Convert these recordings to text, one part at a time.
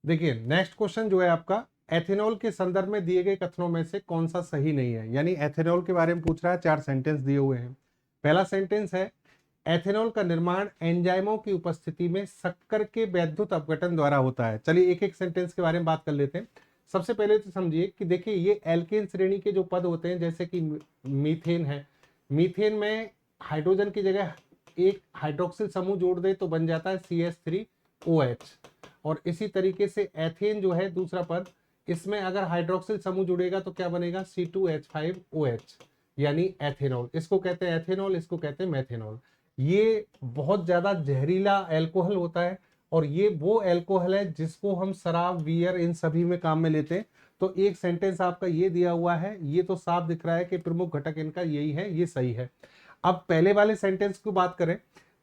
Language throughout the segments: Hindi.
देखिए नेक्स्ट क्वेश्चन जो है आपका, एथेनॉल के संदर्भ में दिए गए कथनों में से कौन सा सही नहीं है। यानी एथेनॉल के बारे में पूछ रहा है, 4 सेंटेंस दिए हुए हैं। पहला सेंटेंस है, एथेनॉल का निर्माण एंजाइमों की उपस्थिति में शक्कर के वैद्युत अपघटन द्वारा होता है। चलिए एक एक सेंटेंस के बारे में बात कर लेते हैं। सबसे पहले तो समझिए कि देखिए ये एल्केन श्रेणी के जो पद होते हैं, जैसे कि मीथेन है, मीथेन में हाइड्रोजन की जगह एक हाइड्रोक्सिल समूह जोड़ दे तो बन जाता है CH3OH। और इसी तरीके से एथेन जो है दूसरा पद, इसमें अगर हाइड्रोक्सिल समूह जुड़ेगा तो क्या बनेगा, C2H5OH, यानी एथेनॉल। इसको कहते हैं एथेनॉल, इसको कहते हैं मेथेनॉल। ये बहुत ज्यादा जहरीला एल्कोहल होता है, और ये वो एल्कोहल है जिसको हम शराब, बियर, इन सभी में काम में लेते हैं। तो एक सेंटेंस आपका ये दिया हुआ है, ये तो साफ दिख रहा है कि प्रमुख घटक इनका यही है, ये सही है। अब पहले वाले सेंटेंस की बात करें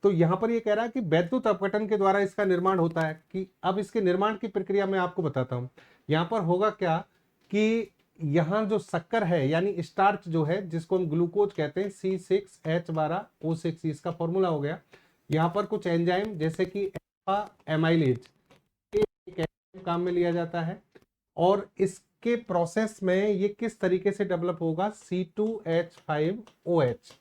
तो यहां पर ये कह रहा है कि वैद्युत अपघटन के द्वारा इसका निर्माण होता है। कि अब इसके निर्माण की प्रक्रिया मैं आपको बताता हूं। यहां पर होगा क्या कि यहां जो शक्कर है यानी स्टार्च जो है, जिसको हम ग्लूकोज कहते हैं, C6H12O6, इसका फॉर्मूला हो गया। यहां पर कुछ एंजाइम जैसे कि अल्फा एमाइलेज काम में लिया जाता है, और इसके प्रोसेस में ये किस तरीके से डेवलप होगा, C2H5OH,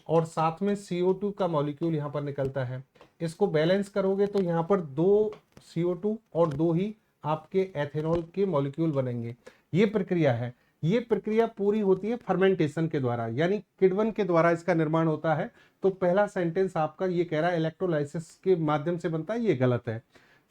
और साथ में CO2 का मॉलिक्यूल यहां पर निकलता है। इसको बैलेंस करोगे तो यहां पर 2 CO2 और 2 ही आपके एथेनॉल के मॉलिक्यूल बनेंगे। ये प्रक्रिया है, ये प्रक्रिया पूरी होती है फर्मेंटेशन के द्वारा, यानी किण्वन के द्वारा इसका निर्माण होता है। तो पहला सेंटेंस आपका ये कह रहा है इलेक्ट्रोलाइसिस के माध्यम से बनता है, ये गलत है।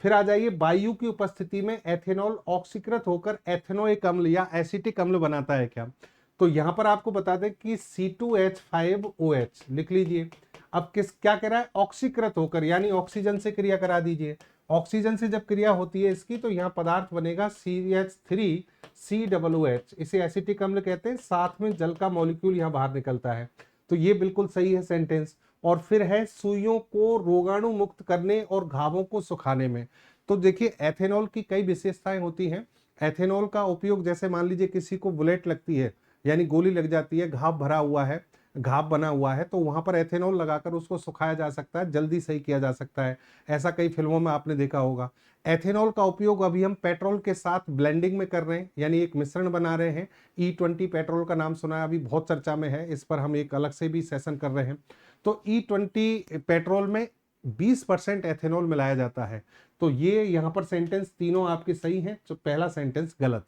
फिर आ जाइए, वायु की उपस्थिति में एथेनॉल ऑक्सीकृत होकर एथेनोइक अम्ल या एसिटिक अम्ल बनाता है क्या। तो यहां पर आपको बता दें कि C2H5OH लिख लीजिए। अब क्या कह रहा है, ऑक्सीकृत होकर, यानी ऑक्सीजन से क्रिया करा दीजिए। ऑक्सीजन से जब क्रिया होती है इसकी, तो यहां पदार्थ बनेगा CH3COOH, इसे एसिटिक अम्ल कहते हैं। साथ में जल का मॉलिक्यूल यहां बाहर निकलता है। तो ये बिल्कुल सही है सेंटेंस। और फिर है सुइयों को रोगाणु मुक्त करने और घावों को सुखाने में। तो देखिए एथेनॉल की कई विशेषताएं होती हैं। एथेनॉल का उपयोग, जैसे मान लीजिए किसी को बुलेट लगती है, यानी गोली लग जाती है, घाव भरा हुआ है, घाव बना हुआ है, तो वहां पर एथेनॉल लगाकर उसको सुखाया जा सकता है, जल्दी सही किया जा सकता है। ऐसा कई फिल्मों में आपने देखा होगा। एथेनॉल का उपयोग अभी हम पेट्रोल के साथ ब्लेंडिंग में कर रहे हैं, यानी एक मिश्रण बना रहे हैं। E20 पेट्रोल का नाम सुना है, अभी बहुत चर्चा में है, इस पर हम एक अलग से भी सेशन कर रहे हैं। तो E20 पेट्रोल में 20% एथेनॉल मिलाया जाता है। तो ये यहाँ पर सेंटेंस तीनों आपके सही हैं, तो पहला सेंटेंस गलत है।